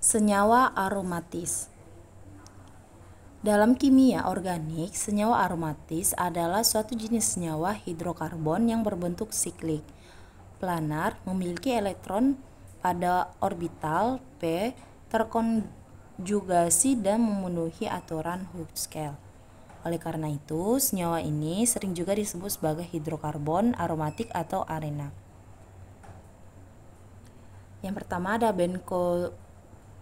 Senyawa aromatis. Dalam kimia organik, senyawa aromatis adalah suatu jenis senyawa hidrokarbon yang berbentuk siklik, planar, memiliki elektron pada orbital p, terkonjugasi dan memenuhi aturan Hooke-Scale. Oleh karena itu, senyawa ini sering juga disebut sebagai hidrokarbon aromatik atau arena. Yang pertama ada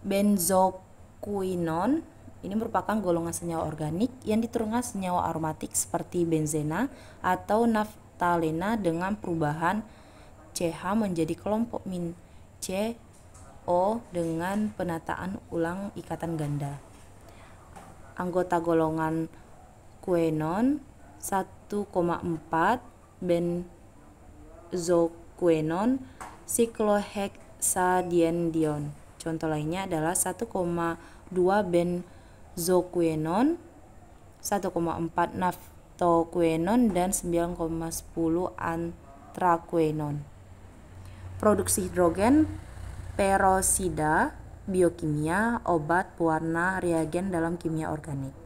benzoquinone. Ini merupakan golongan senyawa organik yang diturunkan senyawa aromatik seperti benzena atau naftalena dengan perubahan CH menjadi kelompok min CO dengan penataan ulang ikatan ganda. Anggota golongan quinone 1,4 benzoquinone cyclohexadienedione. Contoh lainnya adalah 1,2 benzoquinone, 1,4 naftoquinone, dan 9,10 anthraquinone. Produksi hidrogen peroksida, biokimia, obat, pewarna, reagen dalam kimia organik.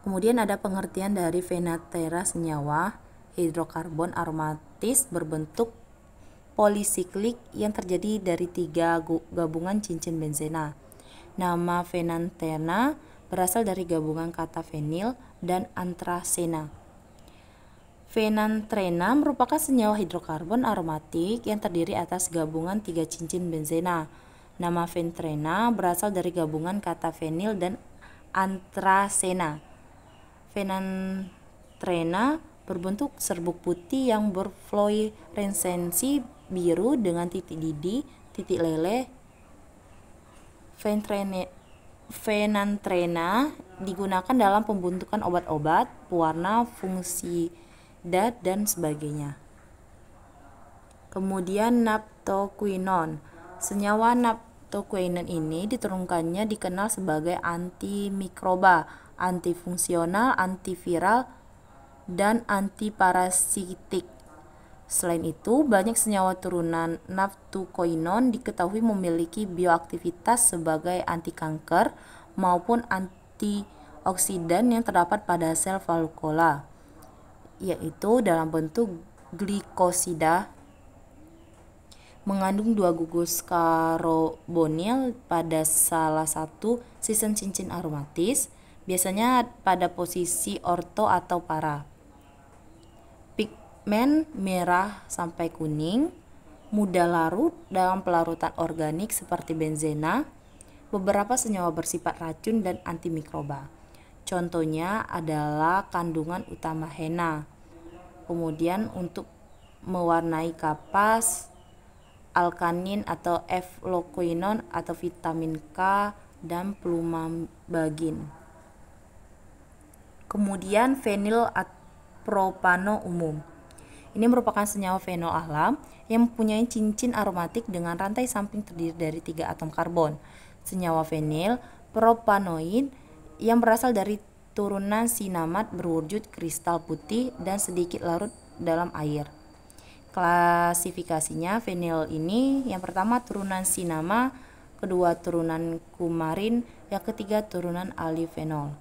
Kemudian ada pengertian dari Phenantera, senyawa hidrokarbon aromatis berbentuk polisiklik yang terjadi dari 3 gabungan cincin benzena. Nama Phenanthera berasal dari gabungan kata fenil dan anthracena. Phenanthera merupakan senyawa hidrokarbon aromatik yang terdiri atas gabungan 3 cincin benzena. Nama phenanthera berasal dari gabungan kata fenil dan anthracena. Phenanthera berbentuk serbuk putih yang berfluoresensi biru dengan titik didih, titik leleh. Phenanthera digunakan dalam pembentukan obat-obat, pewarna, fungisida, dan sebagainya. Kemudian naftoquinone. Senyawa naftoquinone ini diturunkannya dikenal sebagai antimikroba, antifungsional, antiviral, dan antiparasitik. Selain itu, banyak senyawa turunan naftoquinone diketahui memiliki bioaktivitas sebagai anti kanker maupun antioksidan yang terdapat pada sel vakuola, yaitu dalam bentuk glikosida, mengandung 2 gugus karbonil pada salah satu sisen cincin aromatis, biasanya pada posisi orto atau para. Pigmen merah sampai kuning, mudah larut dalam pelarutan organik seperti benzena, beberapa senyawa bersifat racun dan antimikroba. Contohnya adalah kandungan utama henna. Kemudian untuk mewarnai kapas, alkanin atau F-loquinone atau vitamin K dan plumabagin. Kemudian fenilpropano umum. Ini merupakan senyawa fenol alam yang mempunyai cincin aromatik dengan rantai samping terdiri dari 3 atom karbon. Senyawa fenilpropanoid yang berasal dari turunan sinamat berwujud kristal putih dan sedikit larut dalam air. Klasifikasinya, fenil ini yang pertama turunan sinama, kedua turunan kumarin, yang ketiga turunan alifenol.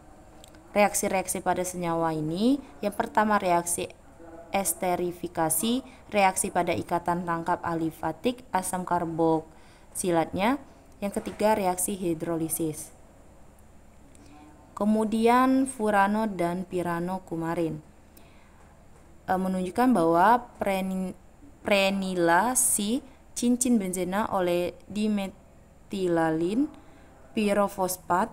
Reaksi-reaksi pada senyawa ini, yang pertama reaksi esterifikasi, reaksi pada ikatan rangkap alifatik asam karboksilatnya, yang ketiga reaksi hidrolisis. Kemudian furano dan pirano kumarin menunjukkan bahwa prenilasi cincin benzena oleh dimetilalin pirofosfat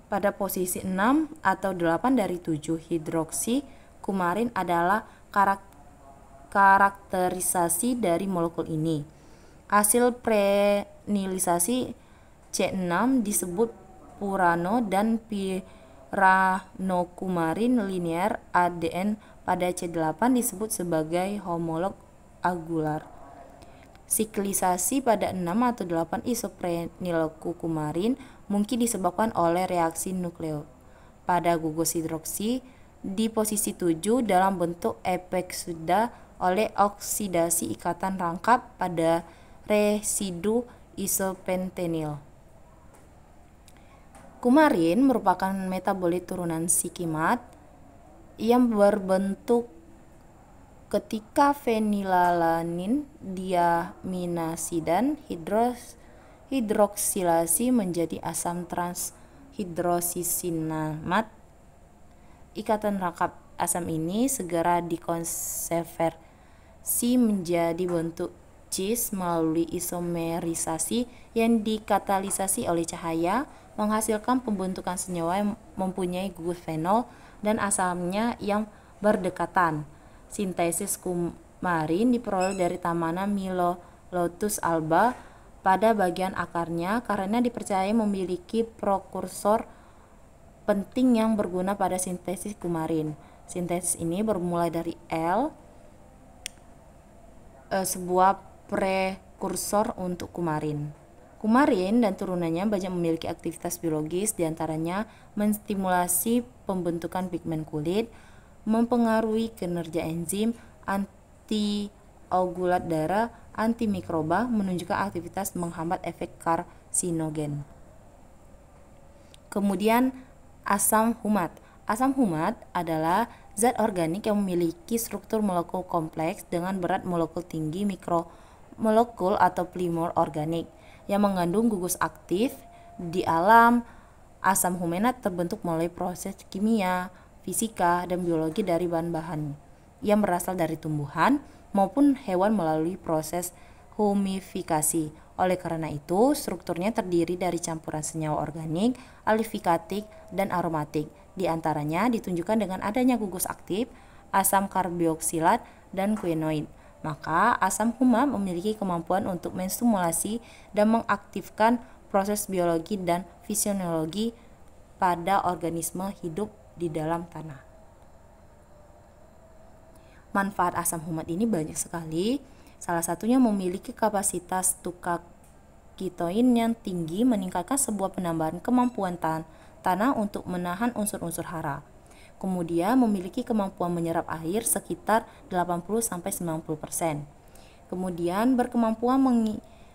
pada posisi 6 atau 8 dari 7 hidroksi kumarin adalah karakterisasi dari molekul ini. Hasil prenilisasi C6 disebut purano dan piranokumarin linear ADN pada C8 disebut sebagai homolog agular. Siklisasi pada 6 atau 8 isoprenilkumarin mungkin disebabkan oleh reaksi nukleo pada gugus hidroksi di posisi 7 dalam bentuk epeksida oleh oksidasi ikatan rangkap pada residu isopentanil. Kumarin merupakan metabolit turunan sikimat yang berbentuk ketika fenilalanin diaminasidan hidroksilasi menjadi asam transhidrosisinamat. Ikatan rangkap asam ini segera dikonversi menjadi bentuk cis melalui isomerisasi yang dikatalisasi oleh cahaya, menghasilkan pembentukan senyawa yang mempunyai gugus fenol dan asamnya yang berdekatan. Sintesis kumarin diperoleh dari tanaman Milotus alba pada bagian akarnya karena dipercaya memiliki prekursor penting yang berguna pada sintesis kumarin. Sintesis ini bermula dari L, sebuah prekursor untuk kumarin. Kumarin dan turunannya banyak memiliki aktivitas biologis, diantaranya menstimulasi pembentukan pigmen kulit, mempengaruhi kinerja enzim, antiogulat darah, antimikroba, menunjukkan aktivitas menghambat efek karsinogen. Kemudian asam humat. Asam humat adalah zat organik yang memiliki struktur molekul kompleks dengan berat molekul tinggi mikromolekul atau polimor organik yang mengandung gugus aktif. Di alam, asam humat terbentuk melalui proses kimia, fisika, dan biologi dari bahan-bahan yang berasal dari tumbuhan maupun hewan melalui proses humifikasi. Oleh karena itu, strukturnya terdiri dari campuran senyawa organik, alifikatik, dan aromatik. Di antaranya ditunjukkan dengan adanya gugus aktif, asam karboksilat, dan quinoid. Maka asam humat memiliki kemampuan untuk menstimulasi dan mengaktifkan proses biologi dan fisiologi pada organisme hidup di dalam tanah. Manfaat asam humat ini banyak sekali. Salah satunya memiliki kapasitas tukar ketoin yang tinggi, meningkatkan sebuah penambahan kemampuan tanah untuk menahan unsur-unsur hara. Kemudian memiliki kemampuan menyerap air sekitar 80-90%. Kemudian berkemampuan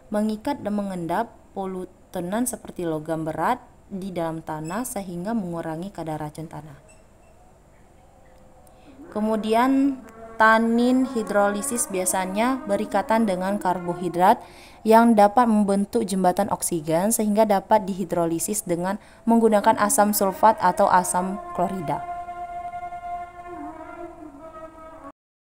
mengikat dan mengendap polutenan seperti logam berat di dalam tanah sehingga mengurangi kadar racun tanah. Kemudian tanin hidrolisis biasanya berikatan dengan karbohidrat yang dapat membentuk jembatan oksigen sehingga dapat dihidrolisis dengan menggunakan asam sulfat atau asam klorida.